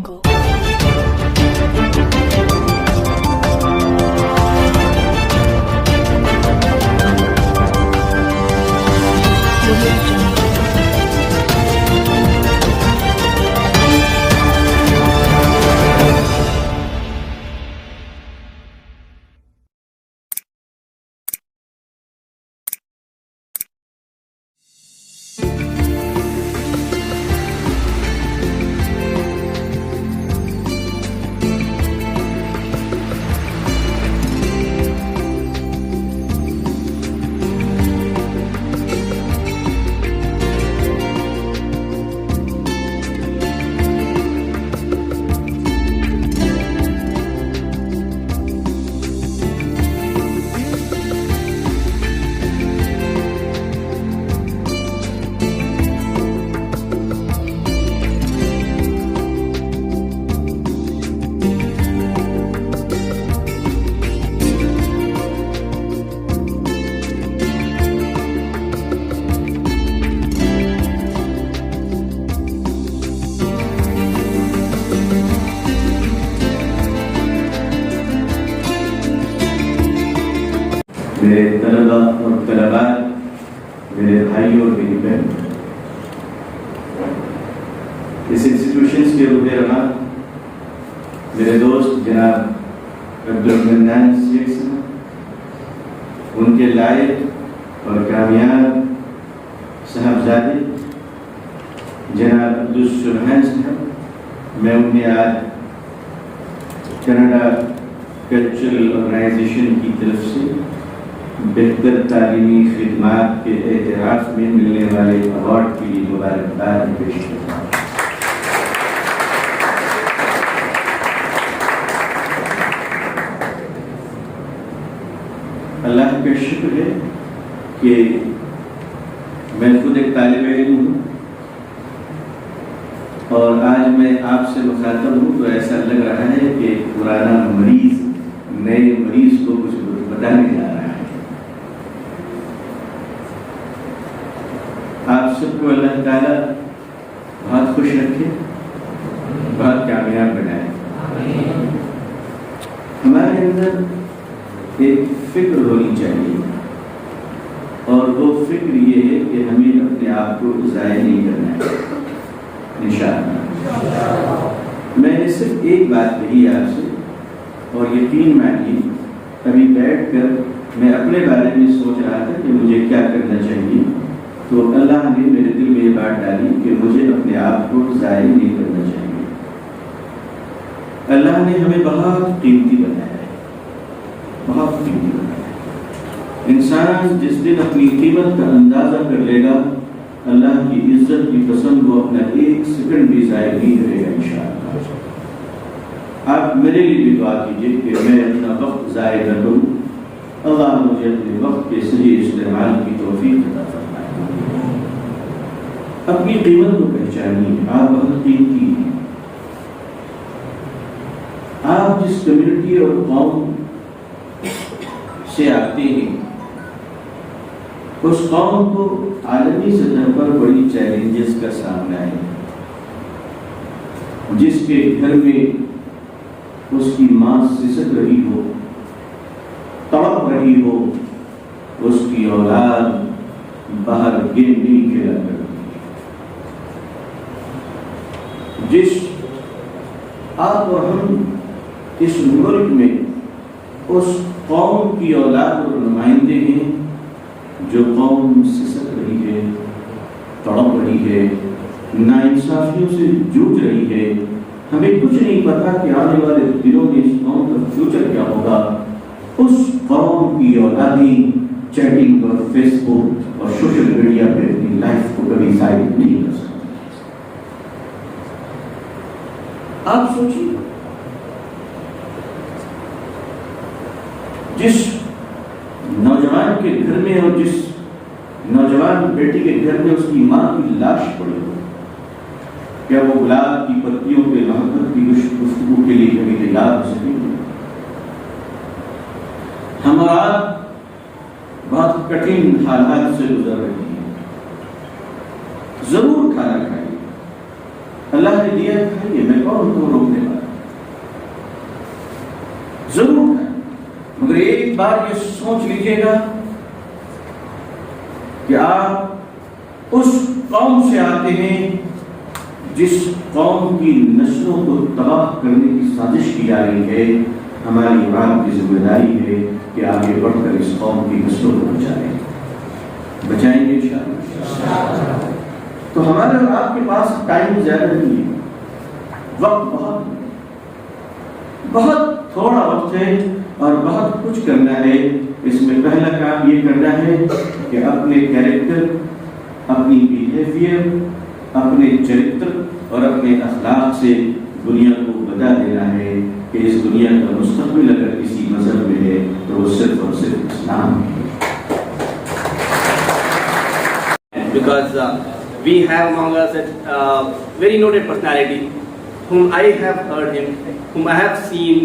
Go. میرے طلباء اور طلبات، میرے بھائی اور میری بہن، اس انسٹیٹیوشنز کے عہدے رہا میرے دوست جناب عبدالمنان شیخ صاحب، ان کے لائق اور کامیاب صاحبزادے جناب عبدالسبحان صاحب، میں انہیں آج کینیڈا کلچرل آرگنائزیشن کی طرف سے بہتر تعلیمی خدمات کے اعتراف میں ملنے والے ایوارڈ کے لیے مبارکباد پیش کرتا ہوں۔ اللہ کا شکر ہے کہ میں خود ایک طالب علم ہوں اور آج میں آپ سے مخاطب ہوں تو ایسا لگ رہا ہے کہ پرانا مریض نئے مریض کو کچھ بتانے جا رہا ہے۔ آپ سب کو اللہ تعالیٰ بہت خوش رکھے، بہت کامیاب بنائے۔ ہمارے اندر ایک فکر ہونی چاہیے اور وہ فکر یہ ہے کہ ہمیں اپنے آپ کو ضائع نہیں کرنا ہے انشاءاللہ۔ میں نے صرف ایک بات کہی آپ سے اور یقین مانیے ابھی بیٹھ کر میں اپنے بارے میں سوچ رہا تھا کہ مجھے کیا کرنا چاہیے، تو اللہ نے میرے دل میں یہ بات ڈالی کہ مجھے اپنے آپ کو ضائع نہیں کرنا چاہیے۔ اللہ نے ہمیں بہت قیمتی بنایا ہے، بہت قیمتی بنایا ہے۔ انسان جس دن اپنی قیمت کا اندازہ کر لے گا، اللہ کی عزت کی قسم وہ اپنا ایک سیکنڈ بھی ضائع نہیں کرے گا انشاءاللہ۔ آپ میرے لیے بھی دعا کیجیے کہ میں اپنا وقت ضائع نہ کروں، اللہ مجھے اپنے وقت کے صحیح استعمال کی توفیق عطا فرمائے۔ اپنی قیمت کو پہچانیے، آپ بہت قیمتی ہیں۔ آپ جس کمیونٹی اور قوم سے آتے ہیں اس قوم کو عالمی سطح پر بڑی چیلنجز کا سامنا ہے۔ جس کے گھر میں اس کی ماں سسک رہی ہو، تڑپ رہی ہو، اس کی اولاد باہر گیم نہیں کھیلا کرتی۔ جس آپ اور ہم اس ملک میں اس قوم کی اولاد اور نمائندے ہیں جو قوم سسک رہی ہے، تڑپ رہی ہے، ناانصافیوں سے جوجھ رہی ہے۔ ہمیں کچھ نہیں پتا کہ آنے والے دنوں میں اس قوم کا فیوچر کیا ہوگا۔ اس قوم کی اولادیں چیٹنگ اور فیس بک اور سوشل میڈیا پہ اپنی لائف کو کبھی ضائع نہیں کر سکتے۔ آپ سوچیے، جس نوجوان کے گھر میں اور جس نوجوان بیٹی کے گھر میں اس کی ماں کی لاش پڑی ہو، کیا وہ گلاب کی پتیوں پہ محبت کی گفتگو کے لیے کبھی تیار ہو سکیں گے؟ ہمارا بہت کٹھن حالات سے گزر رہی ہیں، ضرور کھانا کھائیے، اللہ نے دیا کھائیے، میں کہوں ان کو روکنے والا ضرور ہے، مگر ایک بار یہ سوچ لیجیے گا کہ آپ اس قوم سے آتے ہیں جس قوم کی نسلوں کو تباہ کرنے کی سازش کی جا رہی ہے. ہماری آپ کی ذمہ داری ہے کہ آگے بڑھ کر اس قوم کی نسلوں کو بچائیں گے انشاءاللہ. تو ہمارے اور آپ کے پاس ٹائم زیادہ نہیں ہے، وقت بہت تھوڑا وقت ہے اور بہت کچھ کرنا ہے. اس میں پہلا کام یہ کرنا ہے کہ اپنے کیریکٹر، اپنی بیہیویئر، اپنے چرتر اور اپنے اخلاق سے دنیا کو بتا دینا ہے کہ اس دنیا کا مستقبل اگر کسی مذہب میں ہے تو وہ صرف اور صرف اسلام ہے. Because we have among us a very noted personality whom I have heard him, whom I have seen.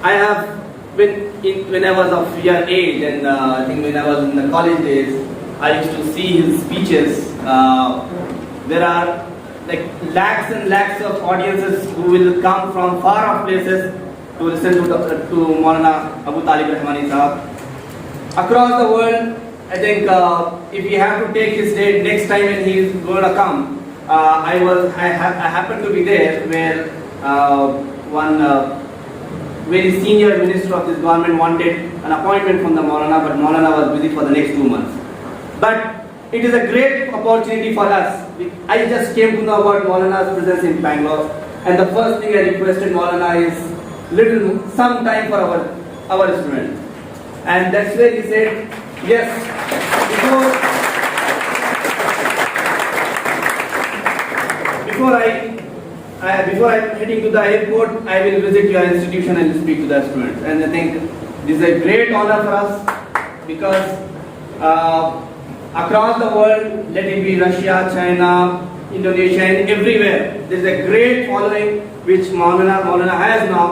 I have when I was of your age, and I think when I was in the college days, I used to see his speeches. There are like lakhs and lakhs of audiences who will come from far off places to listen to Maulana Abu Talib Rahmani Sahab across the world. I think if we have to take his date next time when he is going to come, I happened to be there where one very senior minister of this government wanted an appointment from the Maulana, but Maulana was busy for the next 2 months. But it is a great opportunity for us. I just came to know about Maulana's presence in Bangalore, and the first thing I requested Maulana is some time for our students, and that's where he said, yes, before I'm heading to the airport, I will visit your institution and speak to the students. And I think this is a great honor for us because across the world, let it be Russia, China, Indonesia, and everywhere, there is a great following which Maulana has now.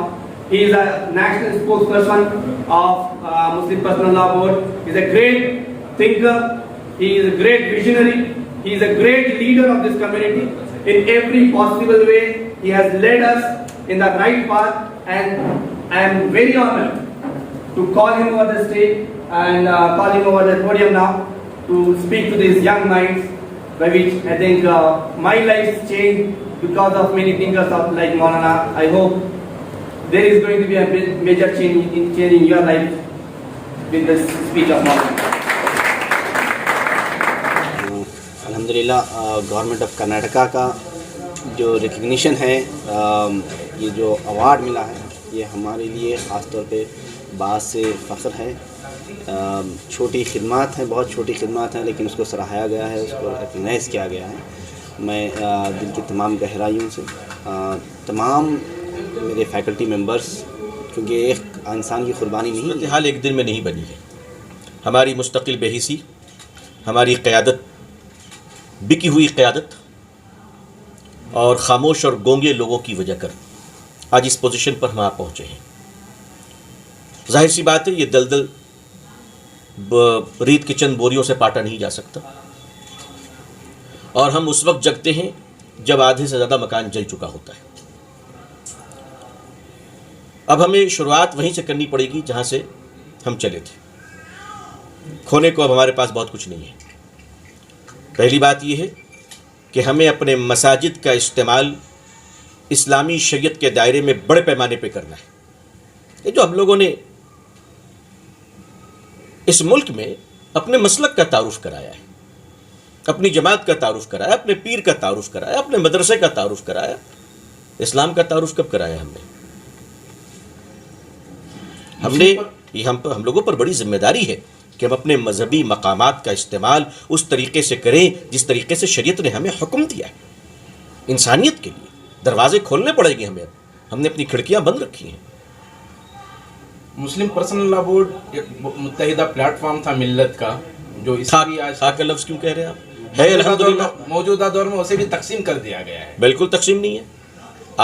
He is a national spokesperson of Muslim Personal Law Board. He is a great thinker. He is a great visionary. He is a great leader of this community. In every possible way, he has led us in the right path, and I am very honored to call him over the stage and call him over the podium now to speak to these young minds, by which I think my life changed because of many thinkers like Maulana. I hope there is going to be a major change in your life with this speech of Maulana. الحمدللہ government of Karnataka کا جو recognition ہے، یہ جو award ملا ہے، یہ ہمارے لیے خاص طور پہ باعث فخر ہے. چھوٹی خدمات ہیں، بہت چھوٹی خدمات ہیں، لیکن اس کو سراہایا گیا ہے، اس کو ریکگنائز کیا گیا ہے. میں دل کی تمام گہرائیوں سے تمام میرے فیکلٹی ممبرس، کیونکہ ایک انسان کی قربانی نہیں، صورتحال ایک دن میں نہیں بنی ہے. ہماری مستقل بے حسی، ہماری قیادت، بکی ہوئی قیادت اور خاموش اور گونگے لوگوں کی وجہ کر آج اس پوزیشن پر ہم آپ پہنچے ہیں. ظاہر سی بات ہے یہ دلدل ریت کے چند بوریوں سے پاٹا نہیں جا سکتا، اور ہم اس وقت جگتے ہیں جب آدھے سے زیادہ مکان جل چکا ہوتا ہے. اب ہمیں شروعات وہیں سے کرنی پڑے گی جہاں سے ہم چلے تھے. کھونے کو اب ہمارے پاس بہت کچھ نہیں ہے. پہلی بات یہ ہے کہ ہمیں اپنے مساجد کا استعمال اسلامی شریعت کے دائرے میں بڑے پیمانے پہ کرنا ہے. یہ جو ہم لوگوں نے اس ملک میں اپنے مسلک کا تعارف کرایا ہے، اپنی جماعت کا تعارف کرایا، اپنے پیر کا تعارف کرایا، اپنے مدرسے کا تعارف کرایا، اسلام کا تعارف کب کرایا ہم نے ہم لوگوں پر بڑی ذمہ داری ہے کہ ہم اپنے مذہبی مقامات کا استعمال اس طریقے سے کریں جس طریقے سے شریعت نے ہمیں حکم دیا ہے. انسانیت کے لیے دروازے کھولنے پڑے گی ہمیں. ہم نے اپنی کھڑکیاں بند رکھی ہیں. مسلم پرسنل لا بورڈ ایک متحدہ پلیٹ فارم تھا ملت کا، جو اس کی آج کا لفظ کیوں کہہ رہے ہیں آپ؟ ہے الحمدللہ موجودہ دور میں اسے بھی تقسیم کر دیا گیا ہے. بالکل تقسیم نہیں ہے.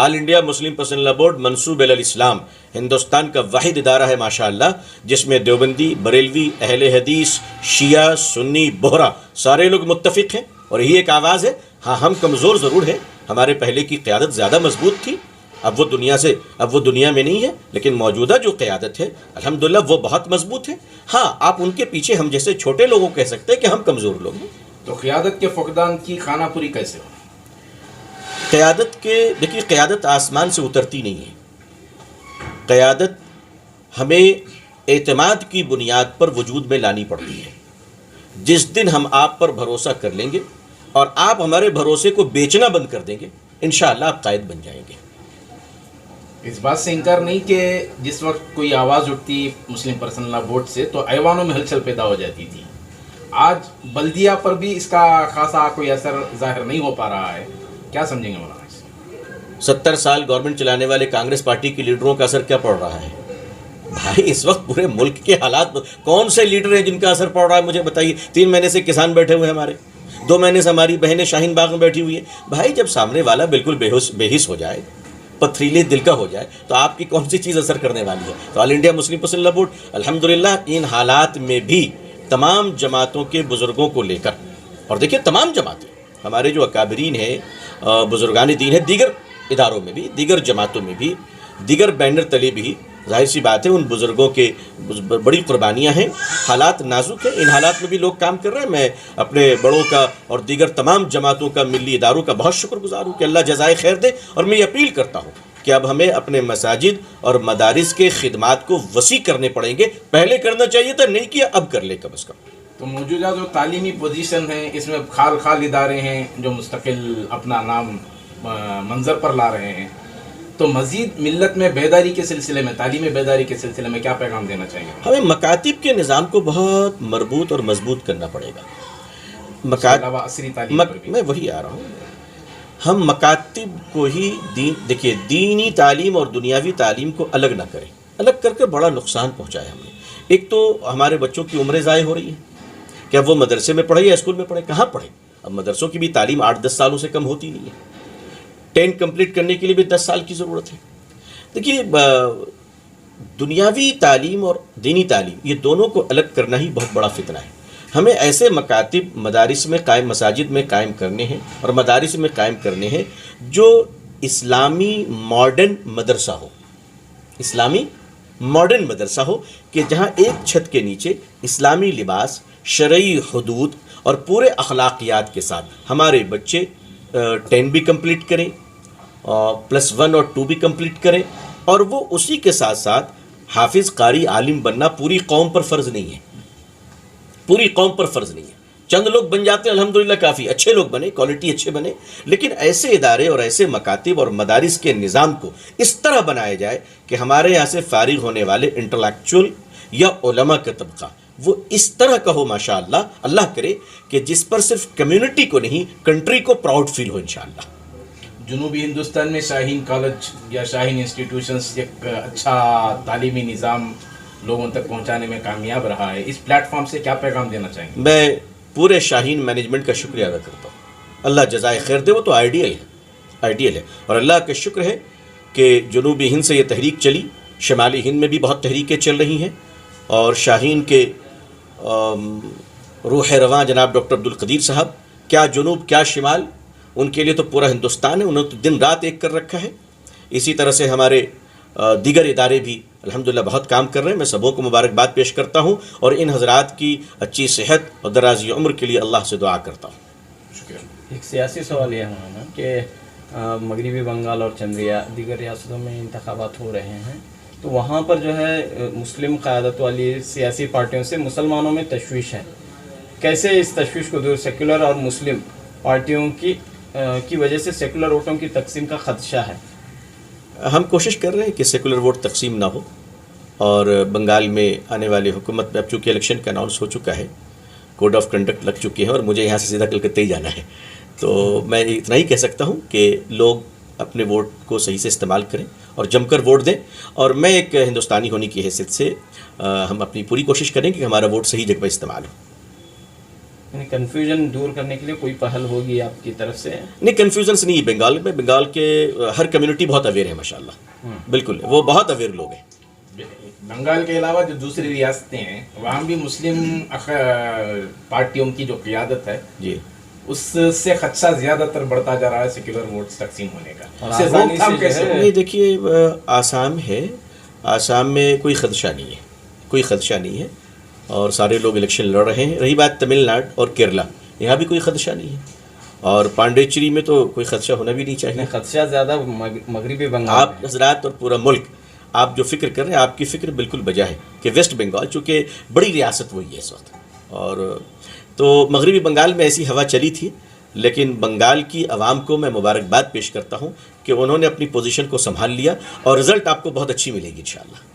آل انڈیا مسلم پرسنل لا بورڈ منسوب الاسلام ہندوستان کا واحد ادارہ ہے ماشاءاللہ، جس میں دیوبندی، بریلوی، اہل حدیث، شیعہ، سنی، بہرا سارے لوگ متفق ہیں، اور یہی ایک آواز ہے. ہاں ہم کمزور ضرور ہیں، ہمارے پہلے کی قیادت زیادہ مضبوط تھی، اب وہ دنیا میں نہیں ہے، لیکن موجودہ جو قیادت ہے الحمدللہ وہ بہت مضبوط ہے. ہاں آپ ان کے پیچھے ہم جیسے چھوٹے لوگوں کہہ سکتے ہیں کہ ہم کمزور لوگ ہیں. تو قیادت کے فقدان کی خانہ پوری کیسے ہو؟ دیکھیے قیادت آسمان سے اترتی نہیں ہے. قیادت ہمیں اعتماد کی بنیاد پر وجود میں لانی پڑتی ہے. جس دن ہم آپ پر بھروسہ کر لیں گے اور آپ ہمارے بھروسے کو بیچنا بند کر دیں گے، انشاءاللہ آپ قائد بن جائیں گے. اس بات سے انکار نہیں کہ جس وقت کوئی آواز اٹھتی مسلم پرسنل لا بورڈ سے تو ایوانوں میں ہلچل پیدا ہو جاتی تھی. آج بلدیہ پر بھی اس کا خاصا کوئی اثر ظاہر نہیں ہو پا رہا ہے، کیا سمجھیں گے مولانا اس سے؟ 70 سال گورنمنٹ چلانے والے کانگریس پارٹی کے لیڈروں کا اثر کیا پڑ رہا ہے؟ بھائی اس وقت پورے ملک کے حالات، کون سے لیڈر ہیں جن کا اثر پڑ رہا ہے مجھے بتائیے. 3 مہینے سے کسان بیٹھے ہوئے ہیں ہمارے، 2 مہینے سے ہماری بہنیں شاہین باغ میں بیٹھی ہوئی ہیں. بھائی جب سامنے والا بالکل بے حس ہو جائے، پتھریلے دل کا ہو جائے، تو آپ کی کون سی چیز اثر کرنے والی ہے؟ تو آل انڈیا مسلم پرسنل لا بورڈ الحمدللہ ان حالات میں بھی تمام جماعتوں کے بزرگوں کو لے کر، اور دیکھیے تمام جماعتیں، ہمارے جو اکابرین ہیں، بزرگان دین ہیں، دیگر اداروں میں بھی، دیگر جماعتوں میں بھی، دیگر بینر تلے بھی، ظاہر سی بات ہے ان بزرگوں کے بڑی قربانیاں ہیں. حالات نازک ہیں، ان حالات میں بھی لوگ کام کر رہے ہیں. میں اپنے بڑوں کا اور دیگر تمام جماعتوں کا، ملی اداروں کا بہت شکر گزار ہوں کہ اللہ جزائے خیر دے. اور میں یہ اپیل کرتا ہوں کہ اب ہمیں اپنے مساجد اور مدارس کے خدمات کو وسیع کرنے پڑیں گے. پہلے کرنا چاہیے تھا، نہیں کیا، اب کر لے کم از کم. تو موجودہ جو تعلیمی پوزیشن ہے اس میں خال ادارے ہیں جو مستقل اپنا نام منظر پر لا رہے ہیں، تو مزید ملت میں بیداری کے سلسلے میں، تعلیمی بیداری کے سلسلے میں کیا پیغام دینا چاہیے؟ ہمیں مکاتب کے نظام کو بہت مربوط اور مضبوط کرنا پڑے گا. اس کے علاوہ عصری تعلیم پر بھی. میں وہی آ رہا ہوں. ہم مکاتب کو ہی دیکھیے دینی تعلیم اور دنیاوی تعلیم کو الگ نہ کریں. الگ کر کے بڑا نقصان پہنچایا ہم نے. ایک تو ہمارے بچوں کی عمریں ضائع ہو رہی ہیں. کیا وہ مدرسے میں پڑھے یا اسکول میں پڑھے؟ کہاں پڑھے؟ اب مدرسوں کی بھی تعلیم 8-10 سالوں سے کم ہوتی نہیں ہے. 10 کمپلیٹ کرنے کے لیے بھی 10 سال کی ضرورت ہے. دیکھیے دنیاوی تعلیم اور دینی تعلیم یہ دونوں کو الگ کرنا ہی بہت بڑا فتنہ ہے. ہمیں ایسے مکاتب مدارس میں قائم، مساجد میں قائم کرنے ہیں اور مدارس میں قائم کرنے ہیں جو اسلامی ماڈرن مدرسہ ہو. اسلامی ماڈرن مدرسہ ہو کہ جہاں ایک چھت کے نیچے اسلامی لباس، شرعی حدود اور پورے اخلاقیات کے ساتھ ہمارے بچے 10 بھی کمپلیٹ کریں، +1 اور 2 بھی کمپلیٹ کریں. اور وہ اسی کے ساتھ ساتھ حافظ، قاری، عالم بننا پوری قوم پر فرض نہیں ہے. پوری قوم پر فرض نہیں ہے. چند لوگ بن جاتے ہیں الحمدللہ، کافی اچھے لوگ بنے، کوالٹی اچھے بنے. لیکن ایسے ادارے اور ایسے مکاتب اور مدارس کے نظام کو اس طرح بنایا جائے کہ ہمارے یہاں سے فارغ ہونے والے انٹلیکچوئل یا علماء کا طبقہ وہ اس طرح کا ہو ماشاءاللہ، اللہ کرے کہ جس پر صرف کمیونٹی کو نہیں کنٹری کو پراؤڈ فیل ہو انشاءاللہ. جنوبی ہندوستان میں شاہین کالج یا شاہین انسٹیٹیوشنز ایک اچھا تعلیمی نظام لوگوں تک پہنچانے میں کامیاب رہا ہے. اس پلیٹ فارم سے کیا پیغام دینا چاہیں گے؟ میں پورے شاہین مینجمنٹ کا شکریہ ادا کرتا ہوں. اللہ جزائے خیر دے. وہ تو آئیڈیل ہے اور اللہ کا شکر ہے کہ جنوبی ہند سے یہ تحریک چلی، شمالی ہند میں بھی بہت تحریکیں چل رہی ہیں. اور شاہین کے روح رواں جناب ڈاکٹر عبدالقدیر صاحب، کیا جنوب کیا شمال، ان کے لیے تو پورا ہندوستان ہے، انہوں نے تو دن رات ایک کر رکھا ہے. اسی طرح سے ہمارے دیگر ادارے بھی الحمدللہ بہت کام کر رہے ہیں. میں سبوں کو مبارکباد پیش کرتا ہوں اور ان حضرات کی اچھی صحت اور درازی عمر کے لیے اللہ سے دعا کرتا ہوں. شکریہ. ایک سیاسی سوال یہ ہے کہ مغربی بنگال اور چندریا دیگر ریاستوں میں انتخابات ہو رہے ہیں، تو وہاں پر جو ہے مسلم قیادت والی سیاسی پارٹیوں سے مسلمانوں میں تشویش ہے. کیسے اس تشویش کو دور، سیکولر اور مسلم پارٹیوں کی وجہ سے سیکولر ووٹوں کی تقسیم کا خدشہ ہے؟ ہم کوشش کر رہے ہیں کہ سیکولر ووٹ تقسیم نہ ہو. اور بنگال میں آنے والی حکومت میں اب چونکہ الیکشن کا اناؤنس ہو چکا ہے، کوڈ آف کنڈکٹ لگ چکی ہے اور مجھے یہاں سے سیدھا کلکتہ ہی جانا ہے، تو میں اتنا ہی کہہ سکتا ہوں کہ لوگ اپنے ووٹ کو صحیح سے استعمال کریں اور جم کر ووٹ دیں. اور میں ایک ہندوستانی ہونے کی حیثیت سے ہم اپنی پوری کوشش کریں کہ ہمارا ووٹ صحیح جگہ پہ استعمال ہو. یعنی کنفیوژن دور کرنے کے لیے کوئی پہل ہوگی آپ کی طرف سے؟ نہیں، کنفیوژنس نہیں. بنگال کے ہر کمیونٹی بہت اویئر ہے ماشاءاللہ. بالکل وہ بہت اویئر لوگ ہیں. بنگال کے علاوہ جو دوسری ریاستیں ہیں وہاں بھی مسلم پارٹیوں کی جو قیادت ہے جی اس سے خدشہ زیادہ تر بڑھتا جا رہا ہے سیکولر ووٹس تقسیم ہونے کا. اور اس سے آسانی روک تھام سے کیسے جو ہے- ہو؟ نہیں دیکھیے آسام ہے، آسام میں کوئی خدشہ نہیں ہے، کوئی خدشہ نہیں ہے، اور سارے لوگ الیکشن لڑ رہے ہیں. رہی بات تمل ناڈ اور کیرلا، یہاں بھی کوئی خدشہ نہیں ہے، اور پانڈیچری میں تو کوئی خدشہ ہونا بھی نہیں چاہیے. خدشہ زیادہ مغربی بنگال آپ میں ہے. حضرات اور پورا ملک، آپ جو فکر کر رہے ہیں آپ کی فکر بالکل بجا ہے کہ ویسٹ بنگال چونکہ بڑی ریاست وہی ہے اس وقت، اور تو مغربی بنگال میں ایسی ہوا چلی تھی، لیکن بنگال کی عوام کو میں مبارکباد پیش کرتا ہوں کہ انہوں نے اپنی پوزیشن کو سنبھال لیا، اور رزلٹ آپ کو بہت اچھی ملے گی انشاءاللہ.